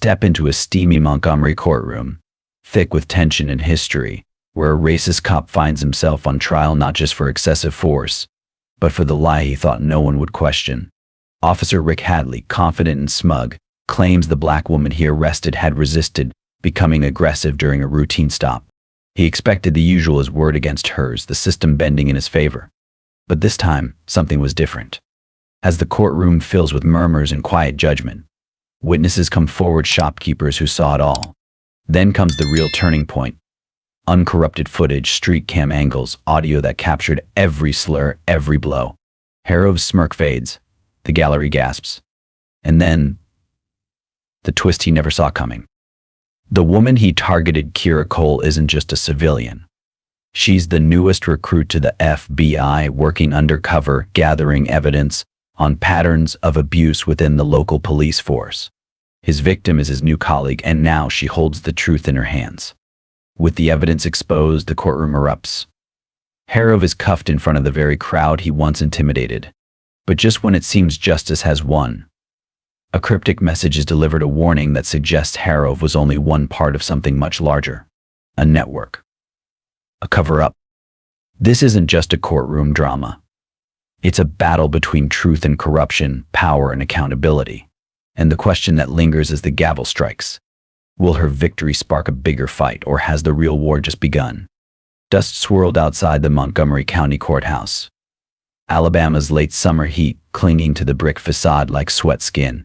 Step into a steamy Montgomery courtroom, thick with tension and history, where a racist cop finds himself on trial not just for excessive force, but for the lie he thought no one would question. Officer Rick Hadley, confident and smug, claims the black woman he arrested had resisted, becoming aggressive during a routine stop. He expected the usual, his word against hers, the system bending in his favor. But this time, something was different. As the courtroom fills with murmurs and quiet judgment, witnesses come forward, shopkeepers who saw it all. Then comes the real turning point. Uncorrupted footage, street cam angles, audio that captured every slur, every blow. Harrow's smirk fades. The gallery gasps. And then, the twist he never saw coming. The woman he targeted, Kira Cole, isn't just a civilian. She's the newest recruit to the FBI, working undercover, gathering evidence on patterns of abuse within the local police force. His victim is his new colleague, and now she holds the truth in her hands. With the evidence exposed, the courtroom erupts. Harrow is cuffed in front of the very crowd he once intimidated. But just when it seems justice has won, a cryptic message is delivered, a warning that suggests Harrow was only one part of something much larger. A network. A cover-up. This isn't just a courtroom drama. It's a battle between truth and corruption, power and accountability. And the question that lingers as the gavel strikes: will her victory spark a bigger fight, or has the real war just begun? Dust swirled outside the Montgomery County Courthouse. Alabama's late summer heat clinging to the brick facade like sweat skin.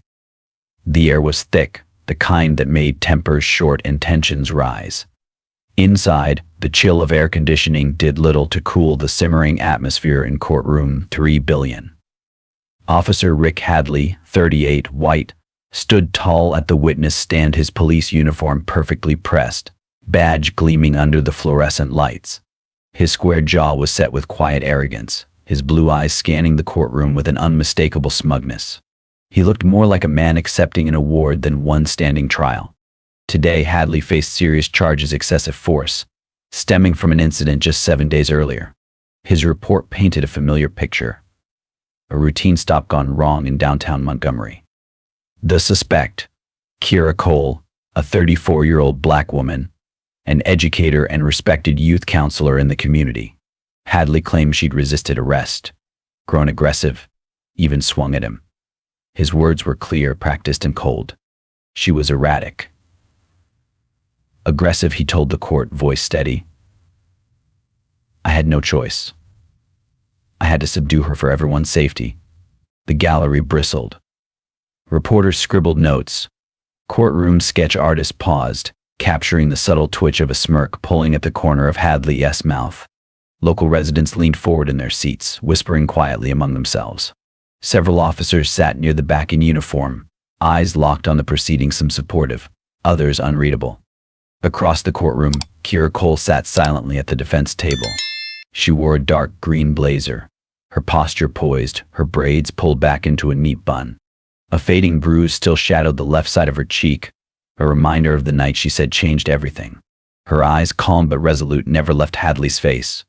The air was thick, the kind that made tempers short and tensions rise. Inside, the chill of air conditioning did little to cool the simmering atmosphere in courtroom 3 billion. Officer Rick Hadley, 38, white, stood tall at the witness stand, his police uniform perfectly pressed, badge gleaming under the fluorescent lights. His square jaw was set with quiet arrogance, his blue eyes scanning the courtroom with an unmistakable smugness. He looked more like a man accepting an award than one standing trial. Today, Hadley faced serious charges, excessive force, stemming from an incident just 7 days earlier. His report painted a familiar picture. A routine stop gone wrong in downtown Montgomery. The suspect, Kira Cole, a 34-year-old black woman, an educator and respected youth counselor in the community. Hadley claimed she'd resisted arrest, grown aggressive, even swung at him. His words were clear, practiced, and cold. She was erratic. Aggressive, he told the court, voice steady. I had no choice. I had to subdue her for everyone's safety. The gallery bristled. Reporters scribbled notes. Courtroom sketch artists paused, capturing the subtle twitch of a smirk pulling at the corner of Hadley's mouth. Local residents leaned forward in their seats, whispering quietly among themselves. Several officers sat near the back in uniform, eyes locked on the proceedings, some supportive, others unreadable. Across the courtroom, Kira Cole sat silently at the defense table. She wore a dark green blazer, her posture poised, her braids pulled back into a neat bun. A fading bruise still shadowed the left side of her cheek, a reminder of the night she said changed everything. Her eyes, calm but resolute, never left Hadley's face.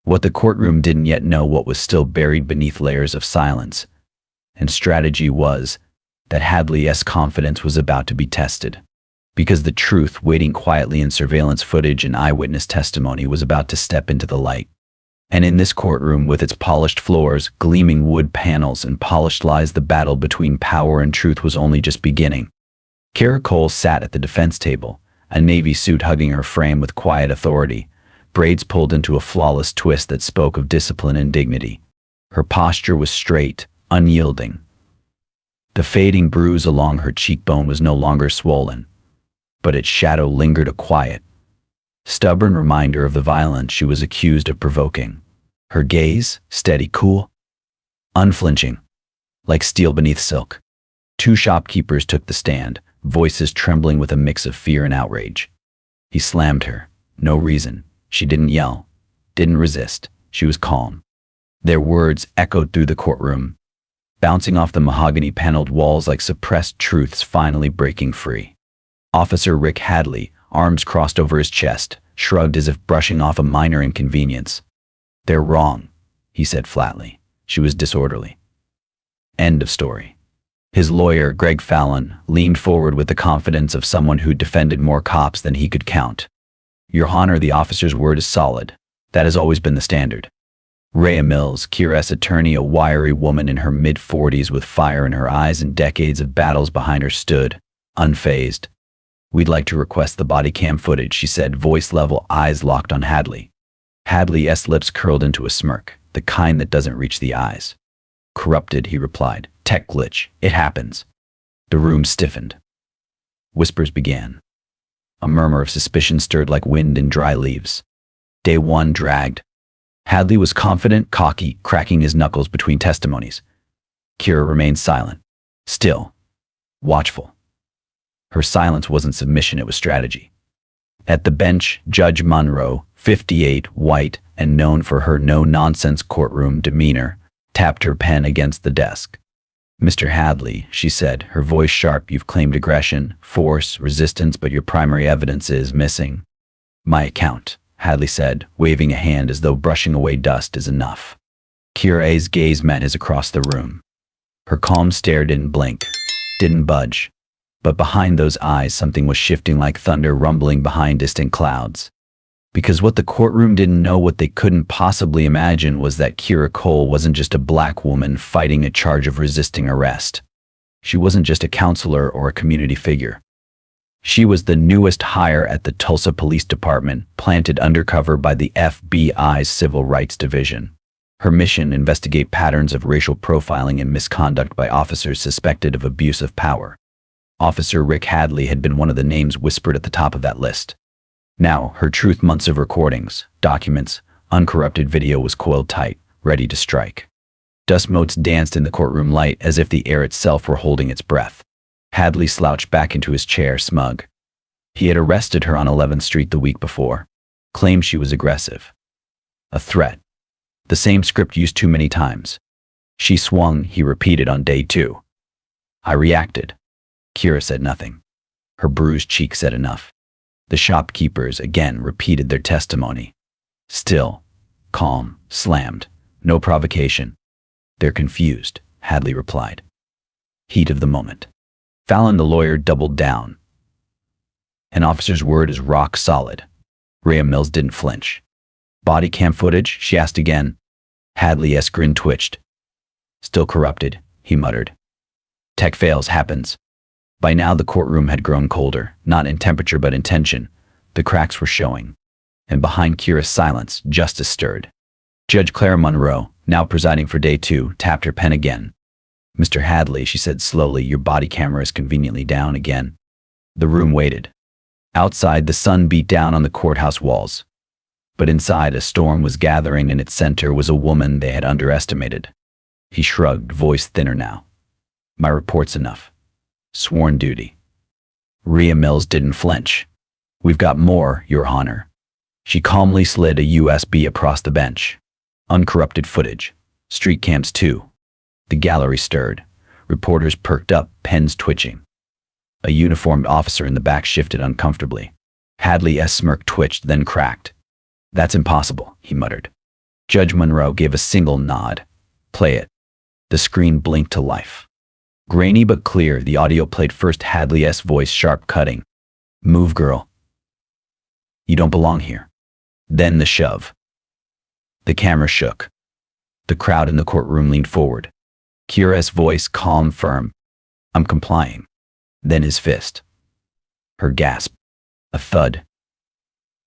What the courtroom didn't yet know what was still buried beneath layers of silence and strategy was that Hadley's confidence was about to be tested. Because the truth, waiting quietly in surveillance footage and eyewitness testimony, was about to step into the light. And in this courtroom, with its polished floors, gleaming wood panels, and polished lies, the battle between power and truth was only just beginning. Kira Cole sat at the defense table, a navy suit hugging her frame with quiet authority, braids pulled into a flawless twist that spoke of discipline and dignity. Her posture was straight, unyielding. The fading bruise along her cheekbone was no longer swollen, but its shadow lingered, a quiet, stubborn reminder of the violence she was accused of provoking. Her gaze, steady, cool, unflinching, like steel beneath silk. Two shopkeepers took the stand, voices trembling with a mix of fear and outrage. He slammed her. No reason. She didn't yell, didn't resist. She was calm. Their words echoed through the courtroom, bouncing off the mahogany-paneled walls like suppressed truths finally breaking free. Officer Rick Hadley, arms crossed over his chest, shrugged as if brushing off a minor inconvenience. They're wrong, he said flatly. She was disorderly. End of story. His lawyer, Greg Fallon, leaned forward with the confidence of someone who defended more cops than he could count. Your Honor, the officer's word is solid. That has always been the standard. Rhea Mills, Kira's attorney, a wiry woman in her mid-40s with fire in her eyes and decades of battles behind her, stood, unfazed. We'd like to request the body cam footage, she said, voice level, eyes locked on Hadley. Hadley's lips curled into a smirk, the kind that doesn't reach the eyes. Corrupted, he replied. Tech glitch. It happens. The room stiffened. Whispers began. A murmur of suspicion stirred like wind in dry leaves. Day one dragged. Hadley was confident, cocky, cracking his knuckles between testimonies. Kira remained silent. Still. Watchful. Her silence wasn't submission, it was strategy. At the bench, Judge Monroe, 58, white, and known for her no-nonsense courtroom demeanor, tapped her pen against the desk. Mr. Hadley, she said, her voice sharp, you've claimed aggression, force, resistance, but your primary evidence is missing. My account, Hadley said, waving a hand as though brushing away dust is enough. Kira's gaze met his across the room. Her calm stare didn't blink, didn't budge. But behind those eyes something was shifting like thunder rumbling behind distant clouds. Because what the courtroom didn't know, what they couldn't possibly imagine, was that Kira Cole wasn't just a black woman fighting a charge of resisting arrest. She wasn't just a counselor or a community figure. She was the newest hire at the Tulsa Police Department, planted undercover by the FBI's Civil Rights Division. Her mission: investigate patterns of racial profiling and misconduct by officers suspected of abuse of power. Officer Rick Hadley had been one of the names whispered at the top of that list. Now, her truth, months of recordings, documents, uncorrupted video was coiled tight, ready to strike. Dust motes danced in the courtroom light as if the air itself were holding its breath. Hadley slouched back into his chair, smug. He had arrested her on 11th Street the week before. Claimed she was aggressive. A threat. The same script used too many times. She swung, he repeated on day two. I reacted. Kira said nothing. Her bruised cheek said enough. The shopkeepers again repeated their testimony. Still, calm, slammed, no provocation. They're confused, Hadley replied. Heat of the moment. Fallon, the lawyer, doubled down. An officer's word is rock solid. Rhea Mills didn't flinch. Body cam footage? She asked again. Hadley's grin twitched. Still corrupted, he muttered. Tech fails, happens. By now the courtroom had grown colder, not in temperature but in tension. The cracks were showing. And behind Kira's silence, justice stirred. Judge Clara Monroe, now presiding for day two, tapped her pen again. Mr. Hadley, she said slowly, your body camera is conveniently down again. The room waited. Outside, the sun beat down on the courthouse walls. But inside, a storm was gathering. In its center was a woman they had underestimated. He shrugged, voice thinner now. My report's enough. Sworn duty. Rhea Mills didn't flinch. We've got more, Your Honor. She calmly slid a USB across the bench. Uncorrupted footage. Street cams too. The gallery stirred. Reporters perked up, pens twitching. A uniformed officer in the back shifted uncomfortably. Hadley's smirk twitched, then cracked. That's impossible, he muttered. Judge Monroe gave a single nod. Play it. The screen blinked to life. Grainy but clear, the audio played first, Hadley's voice sharp, cutting. Move, girl. You don't belong here. Then the shove. The camera shook. The crowd in the courtroom leaned forward. Kira's voice calm, firm. I'm complying. Then his fist. Her gasp. A thud.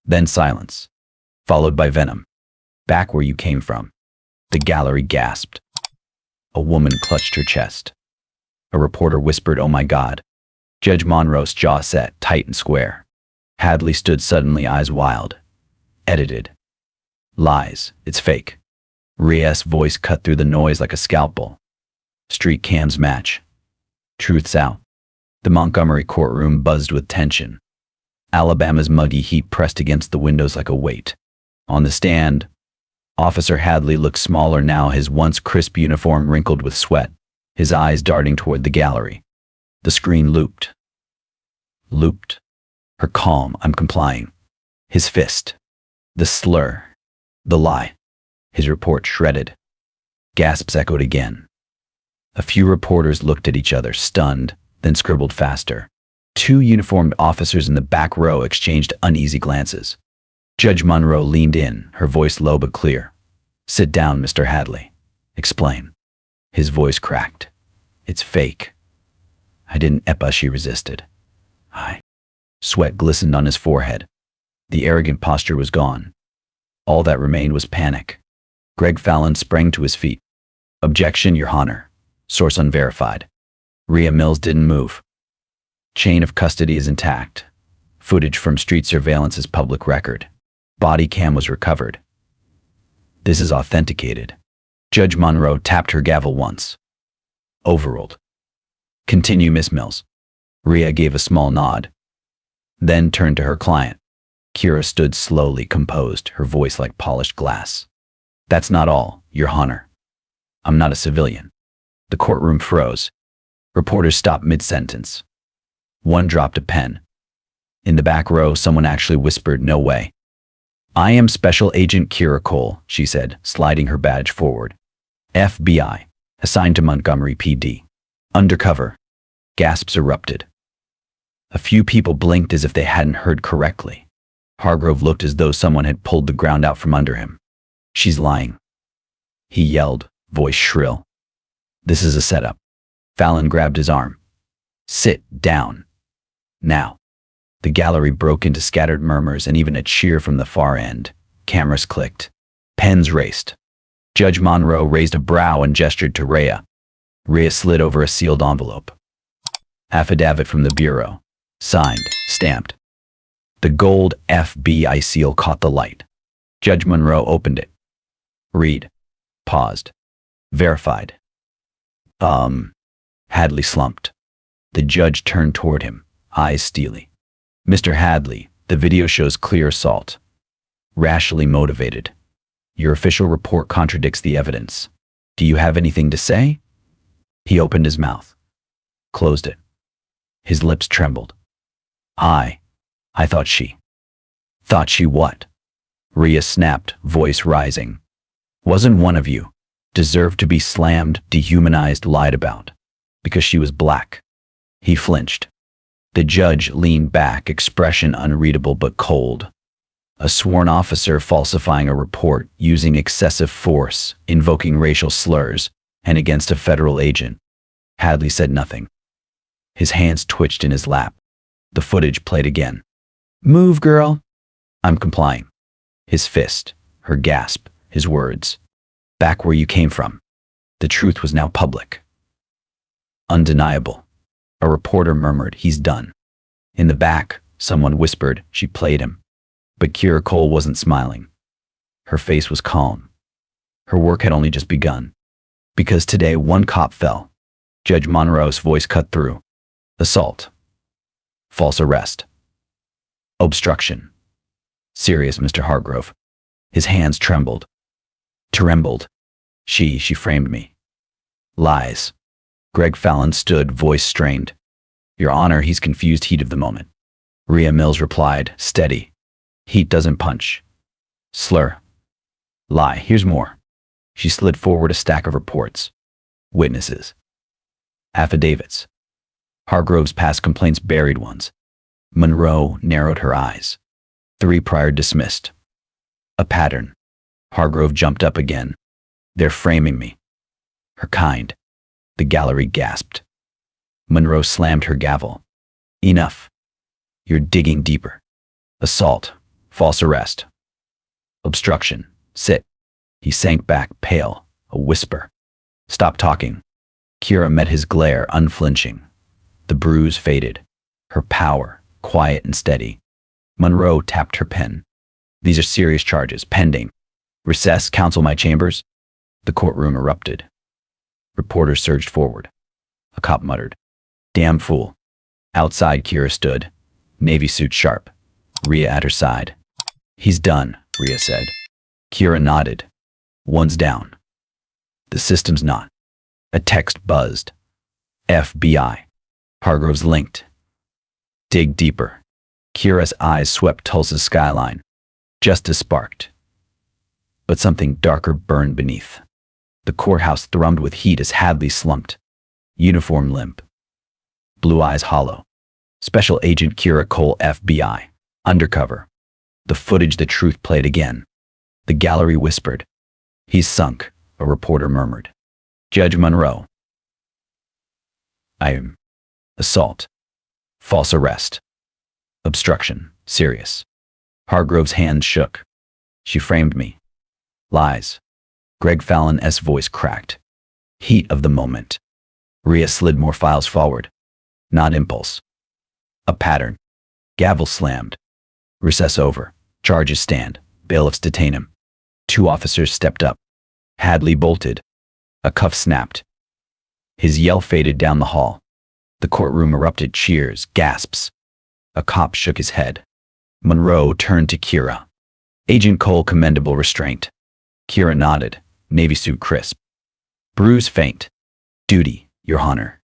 Then silence. Followed by venom. Back where you came from. The gallery gasped. A woman clutched her chest. A reporter whispered, oh my God. Judge Monroe's jaw set, tight and square. Hadley stood suddenly, eyes wild. Edited. Lies. It's fake. Rhea's voice cut through the noise like a scalpel. Street cams match. Truth's out. The Montgomery courtroom buzzed with tension. Alabama's muggy heat pressed against the windows like a weight. On the stand, Officer Hadley looked smaller now, his once crisp uniform wrinkled with sweat, his eyes darting toward the gallery. The screen looped. Looped. Her calm, I'm complying. His fist. The slur. The lie. His report shredded. Gasps echoed again. A few reporters looked at each other, stunned, then scribbled faster. Two uniformed officers in the back row exchanged uneasy glances. Judge Monroe leaned in, her voice low but clear. "Sit down, Mr. Hadley. Explain." His voice cracked. "It's fake." "I didn't EPA," she resisted. Sweat glistened on his forehead. The arrogant posture was gone. All that remained was panic. Greg Fallon sprang to his feet. "Objection, Your Honor. Source unverified. Rhea Mills didn't move. Chain of custody is intact. Footage from street surveillance is public record. Body cam was recovered. This is authenticated." Judge Monroe tapped her gavel once. "Overruled. Continue, Miss Mills." Rhea gave a small nod, then turned to her client. Kira stood slowly, composed, her voice like polished glass. "That's not all, Your Honor. I'm not a civilian." The courtroom froze. Reporters stopped mid-sentence. One dropped a pen. In the back row, someone actually whispered, "No way." "I am Special Agent Kira Cole," she said, sliding her badge forward. "FBI, assigned to Montgomery PD. Undercover." Gasps erupted. A few people blinked as if they hadn't heard correctly. Hargrove looked as though someone had pulled the ground out from under him. "She's lying," he yelled, voice shrill. "This is a setup." Fallon grabbed his arm. "Sit down. Now." The gallery broke into scattered murmurs and even a cheer from the far end. Cameras clicked. Pens raced. Judge Monroe raised a brow and gestured to Rhea. Rhea slid over a sealed envelope. "Affidavit from the Bureau. Signed, stamped." The gold FBI seal caught the light. Judge Monroe opened it. "Read." Paused. "Verified." Hadley slumped. The judge turned toward him, eyes steely. "Mr. Hadley, the video shows clear assault. Racially motivated. Your official report contradicts the evidence. Do you have anything to say?" He opened his mouth. Closed it. His lips trembled. I thought she." "Thought she what?" Rhea snapped, voice rising. "Wasn't one of you. Deserved to be slammed, dehumanized, lied about. Because she was black." He flinched. The judge leaned back, expression unreadable but cold. A sworn officer falsifying a report, using excessive force, invoking racial slurs, and against a federal agent. Hadley said nothing. His hands twitched in his lap. The footage played again. "Move, girl." "I'm complying." His fist, her gasp, his words. "Back where you came from." The truth was now public. Undeniable. A reporter murmured, "He's done." In the back, someone whispered, "She played him." But Kira Cole wasn't smiling. Her face was calm. Her work had only just begun. Because today one cop fell. Judge Monroe's voice cut through. Assault. False arrest. Obstruction. Serious, Mr. Hargrove. His hands trembled. Trembled. She framed me. Lies. Greg Fallon stood, voice strained. "Your Honor," he's confused, heat of the moment. Rhea Mills replied, steady. "Heat doesn't punch." Slur. Lie. Here's more. She slid forward a stack of reports. Witnesses. Affidavits. Hargrove's past complaints, buried ones. Monroe narrowed her eyes. 3 prior dismissed. A pattern. Hargrove jumped up again. "They're framing me." Her kind. The gallery gasped. Monroe slammed her gavel. "Enough. You're digging deeper. Assault. False arrest. Obstruction. Sit." He sank back, pale, a whisper. "Stop talking." Kira met his glare, unflinching. The bruise faded. Her power, quiet and steady. Monroe tapped her pen. "These are serious charges, pending. Recess, counsel my chambers." The courtroom erupted. Reporters surged forward. A cop muttered, "Damn fool." Outside, Kira stood, navy suit sharp, Rhea at her side. "He's done," Rhea said. Kira nodded. "One's down." "The system's not." A text buzzed. FBI. Hargrove's linked. Dig deeper. Kira's eyes swept Tulsa's skyline. Justice sparked. But something darker burned beneath. The courthouse thrummed with heat as Hadley slumped, Uniform limp. Blue eyes hollow. Special Agent Kira Cole, FBI. Undercover. The footage, the truth played again. The gallery whispered. He's sunk, a reporter murmured. Judge Monroe. Assault. False arrest. Obstruction. Serious. Hargrove's hands shook. She framed me. Lies. Greg Fallon's voice cracked. Heat of the moment. Rhea slid more files forward. Not impulse. A pattern. Gavel slammed. Recess over. Charges stand. Bailiffs detain him. 2 officers stepped up. Hadley bolted. A cuff snapped. His yell faded down the hall. The courtroom erupted cheers, gasps. A cop shook his head. Monroe turned to Kira. Agent Cole, commendable restraint. Kira nodded, navy suit crisp. Bruise faint. Duty, Your Honor.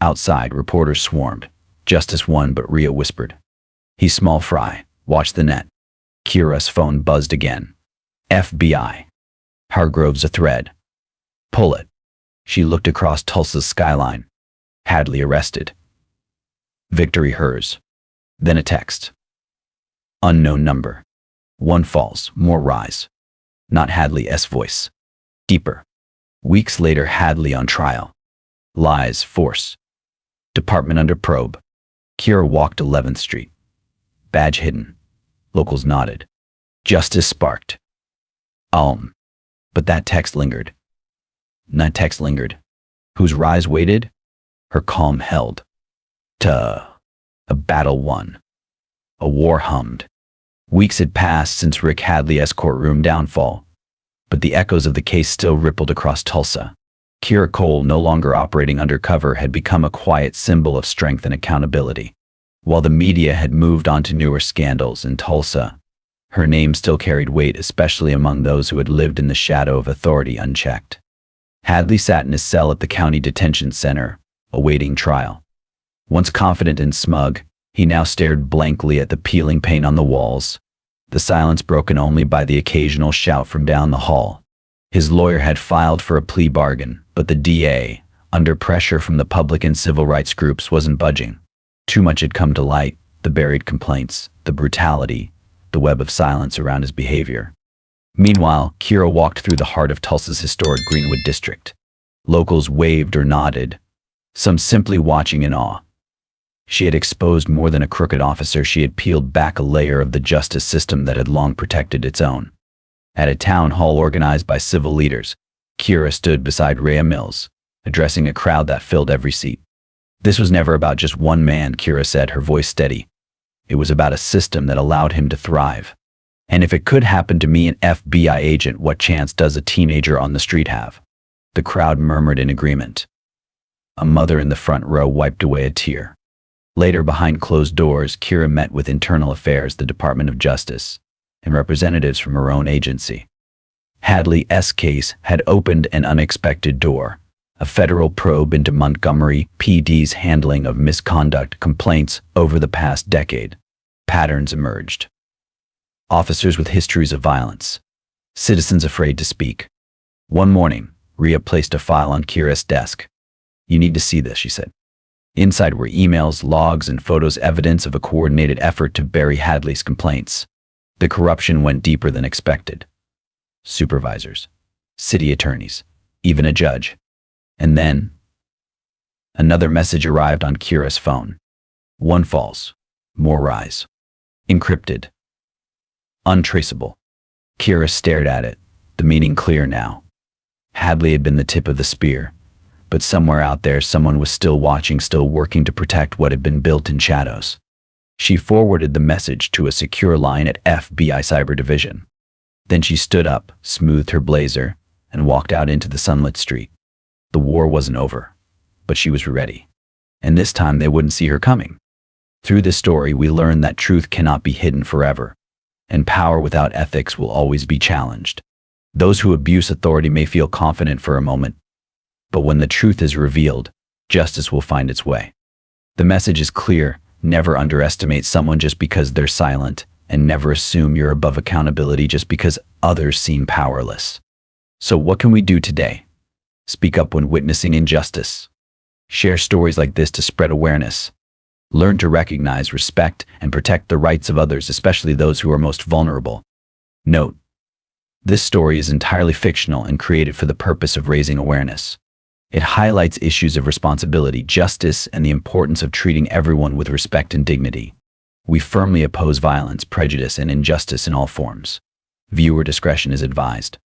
Outside, reporters swarmed. Justice won, but Rhea whispered. He's small fry. Watch the net. Kira's phone buzzed again. FBI. Hargrove's a thread. Pull it. She looked across Tulsa's skyline. Hadley arrested. Victory hers. Then a text. Unknown number. 1 falls, more rise. Not Hadley's voice. Deeper. Weeks later, Hadley on trial. Lies, force. Department under probe. Kira walked 11th Street. Badge hidden. Locals nodded. Justice sparked. But that text lingered. Whose rise waited? Her calm held. A battle won. A war hummed. Weeks had passed since Rick Hadley's courtroom downfall, but the echoes of the case still rippled across Tulsa. Kira Cole, no longer operating undercover, had become a quiet symbol of strength and accountability. While the media had moved on to newer scandals in Tulsa, her name still carried weight, especially among those who had lived in the shadow of authority unchecked. Hadley sat in his cell at the county detention center, awaiting trial. Once confident and smug, he now stared blankly at the peeling paint on the walls, the silence broken only by the occasional shout from down the hall. His lawyer had filed for a plea bargain, but the DA, under pressure from the public and civil rights groups, wasn't budging. Too much had come to light, the buried complaints, the brutality, the web of silence around his behavior. Meanwhile, Kira walked through the heart of Tulsa's historic Greenwood district. Locals waved or nodded, some simply watching in awe. She had exposed more than a crooked officer. She had peeled back a layer of the justice system that had long protected its own. At a town hall organized by civil leaders, Kira stood beside Rhea Mills, addressing a crowd that filled every seat. This was never about just one man, Kira said, her voice steady. It was about a system that allowed him to thrive. And if it could happen to me, an FBI agent, what chance does a teenager on the street have? The crowd murmured in agreement. A mother in the front row wiped away a tear. Later, behind closed doors, Kira met with Internal Affairs, the Department of Justice, and representatives from her own agency. Hadley's case had opened an unexpected door. A federal probe into Montgomery PD's handling of misconduct complaints over the past decade. Patterns emerged. Officers with histories of violence. Citizens afraid to speak. One morning, Rhea placed a file on Kira's desk. You need to see this, she said. Inside were emails, logs, and photos, evidence of a coordinated effort to bury Hadley's complaints. The corruption went deeper than expected. Supervisors, city attorneys, even a judge. And then, another message arrived on Kira's phone. 1 falls, more rise. Encrypted. Untraceable. Kira stared at it, the meaning clear now. Hadley had been the tip of the spear, but somewhere out there someone was still watching, still working to protect what had been built in shadows. She forwarded the message to a secure line at FBI Cyber Division. Then she stood up, smoothed her blazer, and walked out into the sunlit street. The war wasn't over, but she was ready. And this time they wouldn't see her coming. Through this story, we learn that truth cannot be hidden forever, and power without ethics will always be challenged. Those who abuse authority may feel confident for a moment, but when the truth is revealed, justice will find its way. The message is clear: never underestimate someone just because they're silent, and never assume you're above accountability just because others seem powerless. So what can we do today? Speak up when witnessing injustice. Share stories like this to spread awareness. Learn to recognize, respect, and protect the rights of others, especially those who are most vulnerable. Note: this story is entirely fictional and created for the purpose of raising awareness. It highlights issues of responsibility, justice, and the importance of treating everyone with respect and dignity. We firmly oppose violence, prejudice, and injustice in all forms. Viewer discretion is advised.